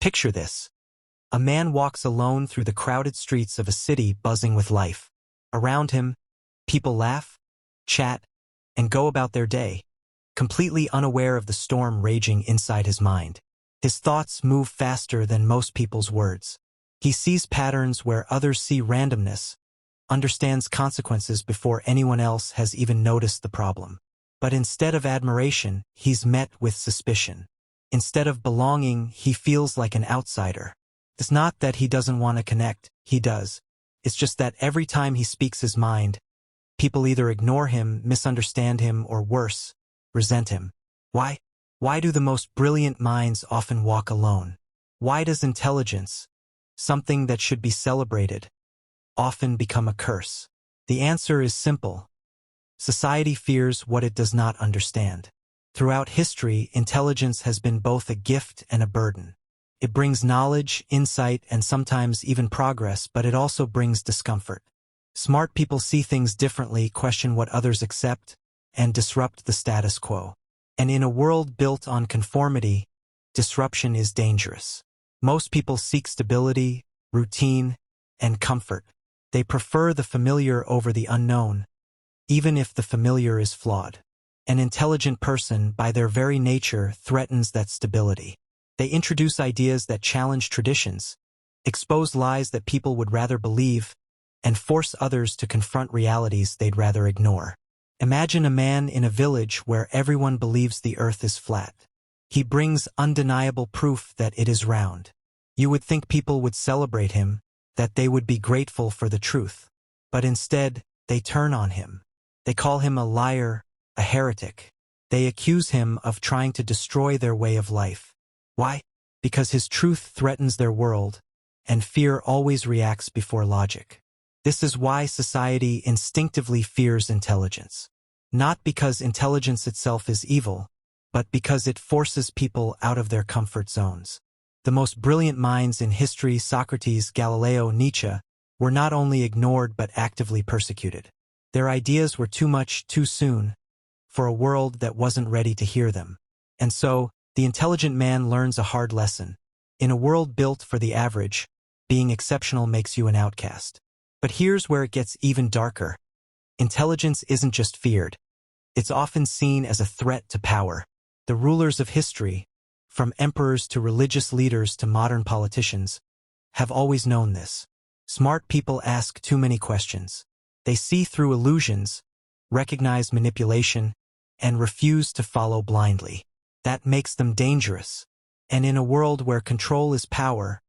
Picture this. A man walks alone through the crowded streets of a city buzzing with life. Around him, people laugh, chat, and go about their day, completely unaware of the storm raging inside his mind. His thoughts move faster than most people's words. He sees patterns where others see randomness, understands consequences before anyone else has even noticed the problem. But instead of admiration, he's met with suspicion. Instead of belonging, he feels like an outsider. It's not that he doesn't want to connect, he does. It's just that every time he speaks his mind, people either ignore him, misunderstand him, or worse, resent him. Why? Why do the most brilliant minds often walk alone? Why does intelligence, something that should be celebrated, often become a curse? The answer is simple. Society fears what it does not understand. Throughout history, intelligence has been both a gift and a burden. It brings knowledge, insight, and sometimes even progress, but it also brings discomfort. Smart people see things differently, question what others accept, and disrupt the status quo. And in a world built on conformity, disruption is dangerous. Most people seek stability, routine, and comfort. They prefer the familiar over the unknown, even if the familiar is flawed. An intelligent person, by their very nature, threatens that stability. They introduce ideas that challenge traditions, expose lies that people would rather believe, and force others to confront realities they'd rather ignore. Imagine a man in a village where everyone believes the earth is flat. He brings undeniable proof that it is round. You would think people would celebrate him, that they would be grateful for the truth. But instead, they turn on him. They call him a liar, a heretic. They accuse him of trying to destroy their way of life. Why? Because his truth threatens their world, and fear always reacts before logic. This is why society instinctively fears intelligence. Not because intelligence itself is evil, but because it forces people out of their comfort zones. The most brilliant minds in history, Socrates, Galileo, Nietzsche, were not only ignored but actively persecuted. Their ideas were too much, too soon, for a world that wasn't ready to hear them. And so, the intelligent man learns a hard lesson. In a world built for the average, being exceptional makes you an outcast. But here's where it gets even darker. Intelligence isn't just feared. It's often seen as a threat to power. The rulers of history, from emperors to religious leaders to modern politicians, have always known this. Smart people ask too many questions. They see through illusions, recognize manipulation, and refuse to follow blindly. That makes them dangerous. And in a world where control is power,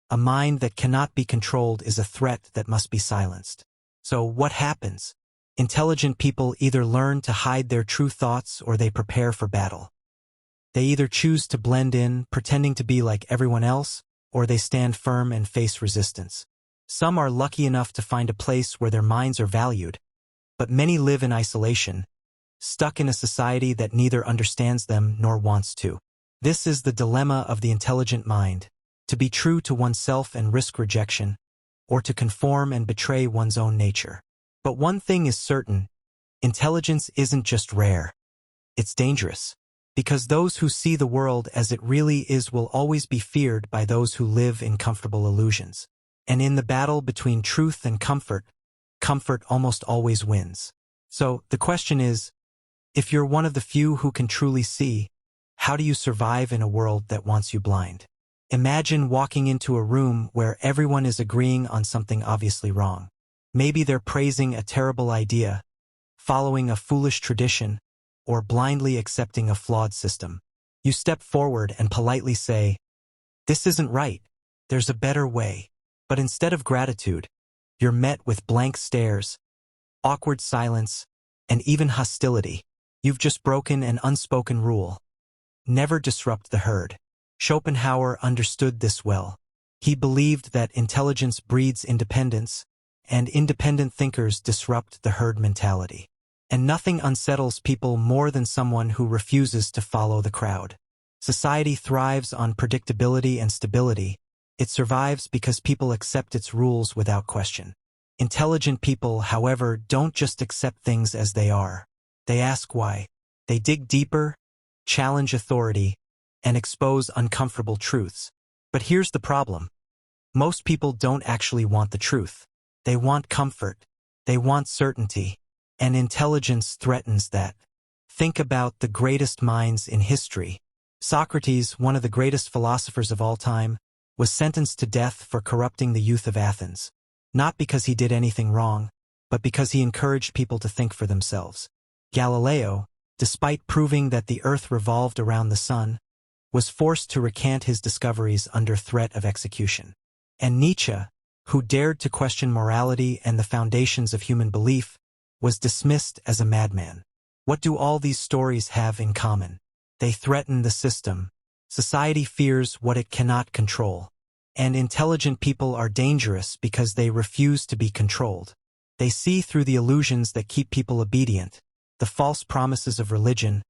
a mind that cannot be controlled is a threat that must be silenced. So what happens? Intelligent people either learn to hide their true thoughts or they prepare for battle. They either choose to blend in, pretending to be like everyone else, or they stand firm and face resistance. Some are lucky enough to find a place where their minds are valued, but many live in isolation, stuck in a society that neither understands them nor wants to. This is the dilemma of the intelligent mind: to be true to oneself and risk rejection, or to conform and betray one's own nature. But one thing is certain: intelligence isn't just rare. It's dangerous. Because those who see the world as it really is will always be feared by those who live in comfortable illusions. And in the battle between truth and comfort, comfort almost always wins. So the question is, if you're one of the few who can truly see, how do you survive in a world that wants you blind? Imagine walking into a room where everyone is agreeing on something obviously wrong. Maybe they're praising a terrible idea, following a foolish tradition, or blindly accepting a flawed system. You step forward and politely say, "This isn't right. There's a better way." But instead of gratitude, you're met with blank stares, awkward silence, and even hostility. You've just broken an unspoken rule. Never disrupt the herd. Schopenhauer understood this well. He believed that intelligence breeds independence, and independent thinkers disrupt the herd mentality. And nothing unsettles people more than someone who refuses to follow the crowd. Society thrives on predictability and stability. It survives because people accept its rules without question. Intelligent people, however, don't just accept things as they are. They ask why. They dig deeper, challenge authority, and expose uncomfortable truths. But here's the problem. Most people don't actually want the truth. They want comfort. They want certainty. And intelligence threatens that. Think about the greatest minds in history. Socrates, one of the greatest philosophers of all time, was sentenced to death for corrupting the youth of Athens. Not because he did anything wrong, but because he encouraged people to think for themselves. Galileo, despite proving that the earth revolved around the sun, was forced to recant his discoveries under threat of execution. And Nietzsche, who dared to question morality and the foundations of human belief, was dismissed as a madman. What do all these stories have in common? They threaten the system. Society fears what it cannot control. And intelligent people are dangerous because they refuse to be controlled. They see through the illusions that keep people obedient, the false promises of religion,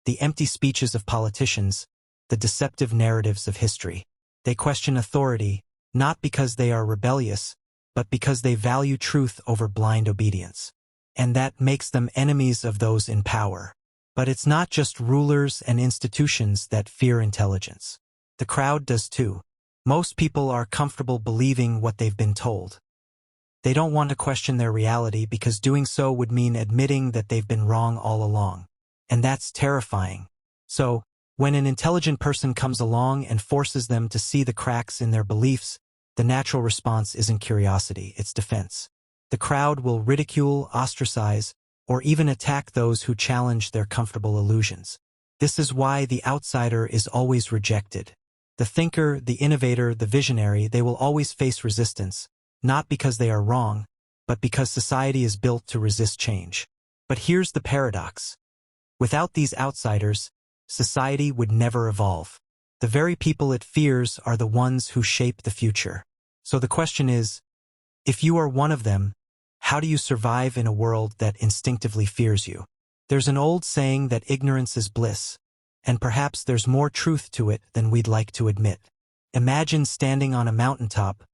the empty speeches of politicians, the deceptive narratives of history. They question authority, not because they are rebellious, but because they value truth over blind obedience. And that makes them enemies of those in power. But it's not just rulers and institutions that fear intelligence. The crowd does too. Most people are comfortable believing what they've been told. They don't want to question their reality because doing so would mean admitting that they've been wrong all along. And that's terrifying. So, when an intelligent person comes along and forces them to see the cracks in their beliefs, the natural response isn't curiosity, it's defense. The crowd will ridicule, ostracize, or even attack those who challenge their comfortable illusions. This is why the outsider is always rejected. The thinker, the innovator, the visionary, they will always face resistance, not because they are wrong, but because society is built to resist change. But here's the paradox. Without these outsiders, society would never evolve. The very people it fears are the ones who shape the future. So the question is, if you are one of them, how do you survive in a world that instinctively fears you? There's an old saying that ignorance is bliss, and perhaps there's more truth to it than we'd like to admit. Imagine standing on a mountaintop,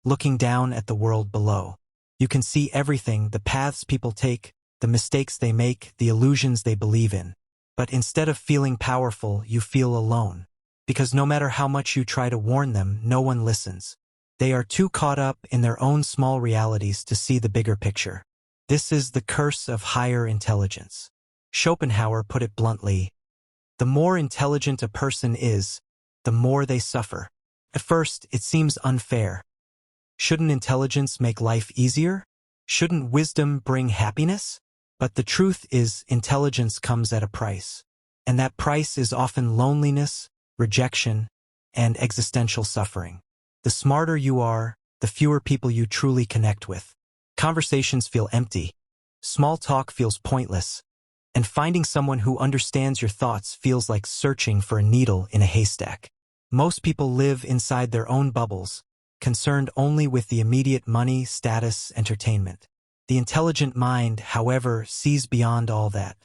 looking down at the world below. You can see everything, the paths people take, the mistakes they make, the illusions they believe in. But instead of feeling powerful, you feel alone. Because no matter how much you try to warn them, no one listens. They are too caught up in their own small realities to see the bigger picture. This is the curse of higher intelligence. Schopenhauer put it bluntly, the more intelligent a person is, the more they suffer. At first, it seems unfair. Shouldn't intelligence make life easier? Shouldn't wisdom bring happiness? But the truth is, intelligence comes at a price. And that price is often loneliness, rejection, and existential suffering. The smarter you are, the fewer people you truly connect with. Conversations feel empty. Small talk feels pointless. And finding someone who understands your thoughts feels like searching for a needle in a haystack. Most people live inside their own bubbles, concerned only with the immediate money, status, entertainment. The intelligent mind, however, sees beyond all that.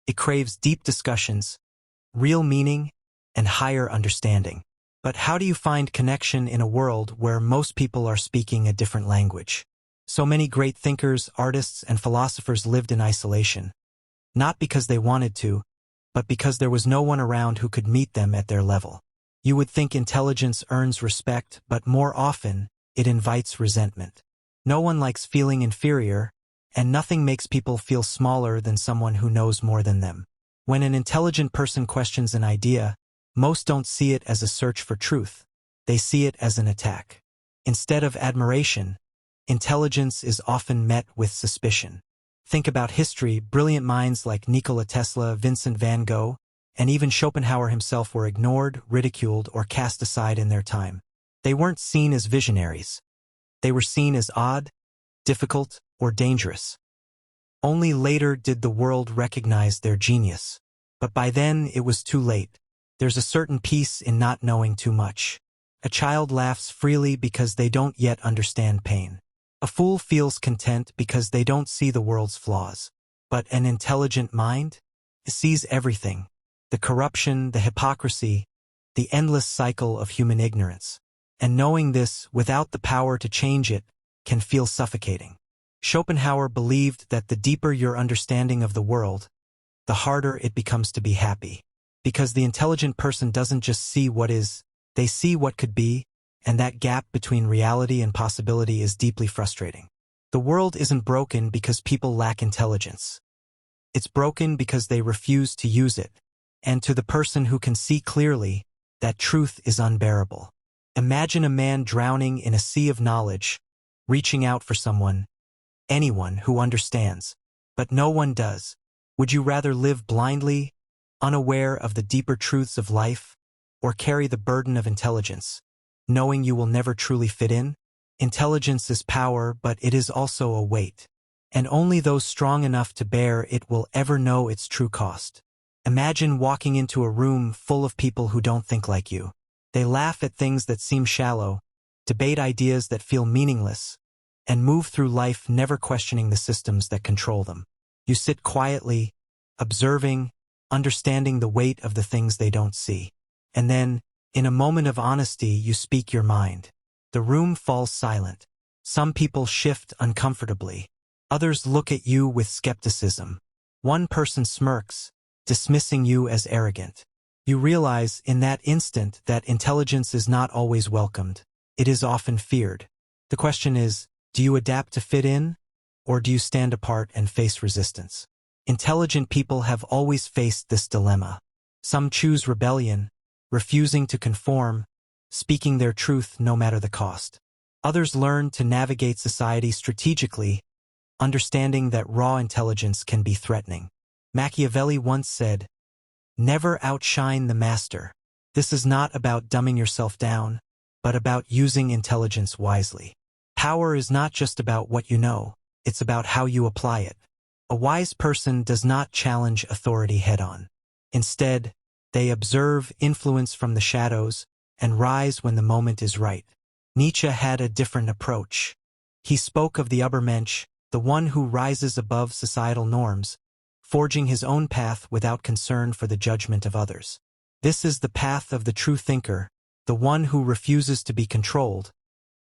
It craves deep discussions, real meaning, and higher understanding. But how do you find connection in a world where most people are speaking a different language? So many great thinkers, artists, and philosophers lived in isolation. Not because they wanted to, but because there was no one around who could meet them at their level. You would think intelligence earns respect, but more often, it invites resentment. No one likes feeling inferior, and nothing makes people feel smaller than someone who knows more than them. When an intelligent person questions an idea, most don't see it as a search for truth. They see it as an attack. Instead of admiration, intelligence is often met with suspicion. Think about history. Brilliant minds like Nikola Tesla, Vincent van Gogh, and even Schopenhauer himself were ignored, ridiculed, or cast aside in their time. They weren't seen as visionaries. They were seen as odd, difficult, or dangerous. Only later did the world recognize their genius. But by then, it was too late. There's a certain peace in not knowing too much. A child laughs freely because they don't yet understand pain. A fool feels content because they don't see the world's flaws. But an intelligent mind sees everything. The corruption, the hypocrisy, the endless cycle of human ignorance. And knowing this, without the power to change it, can feel suffocating. Schopenhauer believed that the deeper your understanding of the world, the harder it becomes to be happy. Because the intelligent person doesn't just see what is, they see what could be, and that gap between reality and possibility is deeply frustrating. The world isn't broken because people lack intelligence. It's broken because they refuse to use it, and to the person who can see clearly, that truth is unbearable. Imagine a man drowning in a sea of knowledge, reaching out for someone, anyone who understands, but no one does. Would you rather live blindly, unaware of the deeper truths of life, or carry the burden of intelligence, knowing you will never truly fit in? Intelligence is power, but it is also a weight, and only those strong enough to bear it will ever know its true cost. Imagine walking into a room full of people who don't think like you. They laugh at things that seem shallow, debate ideas that feel meaningless, and move through life never questioning the systems that control them. You sit quietly, observing, understanding the weight of the things they don't see. And then, in a moment of honesty, you speak your mind. The room falls silent. Some people shift uncomfortably. Others look at you with skepticism. One person smirks, dismissing you as arrogant. You realize in that instant that intelligence is not always welcomed. It is often feared. The question is, do you adapt to fit in, or do you stand apart and face resistance? Intelligent people have always faced this dilemma. Some choose rebellion, refusing to conform, speaking their truth no matter the cost. Others learn to navigate society strategically, understanding that raw intelligence can be threatening. Machiavelli once said, "Never outshine the master." This is not about dumbing yourself down, but about using intelligence wisely. Power is not just about what you know, it's about how you apply it. A wise person does not challenge authority head-on. Instead, they observe influence from the shadows and rise when the moment is right. Nietzsche had a different approach. He spoke of the Übermensch, the one who rises above societal norms, forging his own path without concern for the judgment of others. This is the path of the true thinker, the one who refuses to be controlled,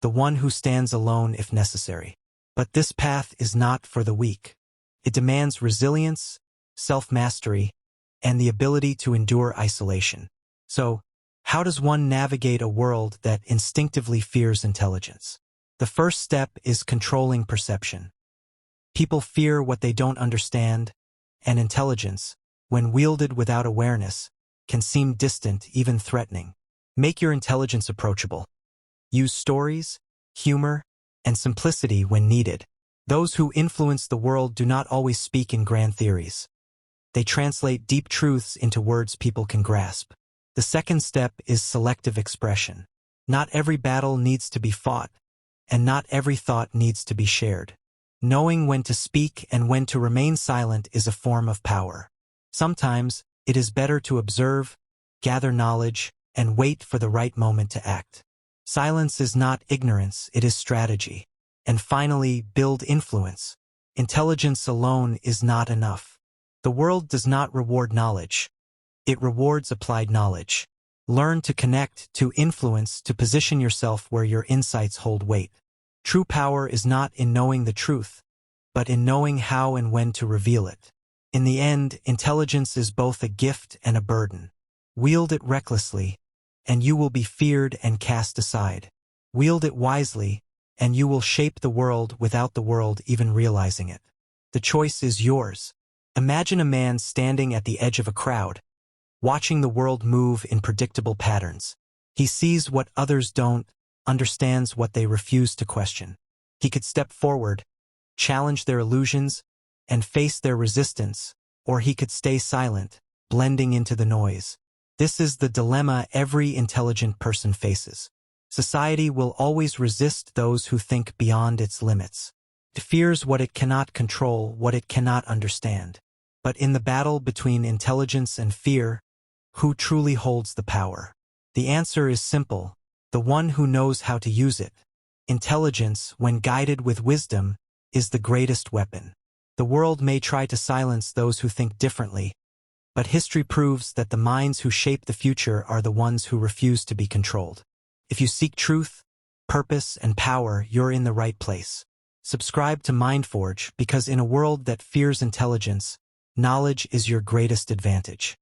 the one who stands alone if necessary. But this path is not for the weak. It demands resilience, self-mastery, and the ability to endure isolation. So, how does one navigate a world that instinctively fears intelligence? The first step is controlling perception. People fear what they don't understand, and intelligence, when wielded without awareness, can seem distant, even threatening. Make your intelligence approachable. Use stories, humor, and simplicity when needed. Those who influence the world do not always speak in grand theories. They translate deep truths into words people can grasp. The second step is selective expression. Not every battle needs to be fought, and not every thought needs to be shared. Knowing when to speak and when to remain silent is a form of power. Sometimes, it is better to observe, gather knowledge, and wait for the right moment to act. Silence is not ignorance, it is strategy. And finally, build influence. Intelligence alone is not enough. The world does not reward knowledge. It rewards applied knowledge. Learn to connect, to influence, to position yourself where your insights hold weight. True power is not in knowing the truth, but in knowing how and when to reveal it. In the end, intelligence is both a gift and a burden. Wield it recklessly, and you will be feared and cast aside. Wield it wisely, and you will shape the world without the world even realizing it. The choice is yours. Imagine a man standing at the edge of a crowd, watching the world move in predictable patterns. He sees what others don't, understands what they refuse to question. He could step forward, challenge their illusions, and face their resistance, or he could stay silent, blending into the noise. This is the dilemma every intelligent person faces. Society will always resist those who think beyond its limits. It fears what it cannot control, what it cannot understand. But in the battle between intelligence and fear, who truly holds the power? The answer is simple: the one who knows how to use it. Intelligence, when guided with wisdom, is the greatest weapon. The world may try to silence those who think differently, but history proves that the minds who shape the future are the ones who refuse to be controlled. If you seek truth, purpose, and power, you're in the right place. Subscribe to MindForge because in a world that fears intelligence, knowledge is your greatest advantage.